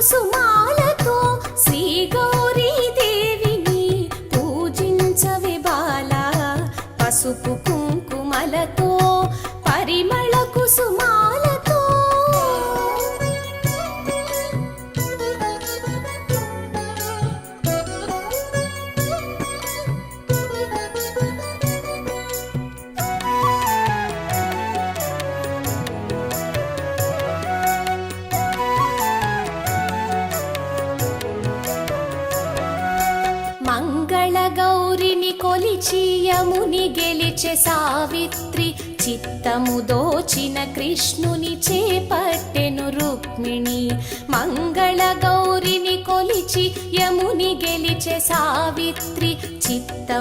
కుసుమాలతో శ్రీ గౌరీ దేవిని పూజించవే బాలా పసుపు కుంకుమలతో పరిమళ కుసుమాలతో మంగళ గౌరిని కొలిచి యముని గెలిచె సావిత్రి చిత్తము దోచిన కృష్ణుని చేపట్టెను రుక్మిణి మంగళ గౌరిని కొలిచి యముని గెలిచె సావిత్రి చిత్తము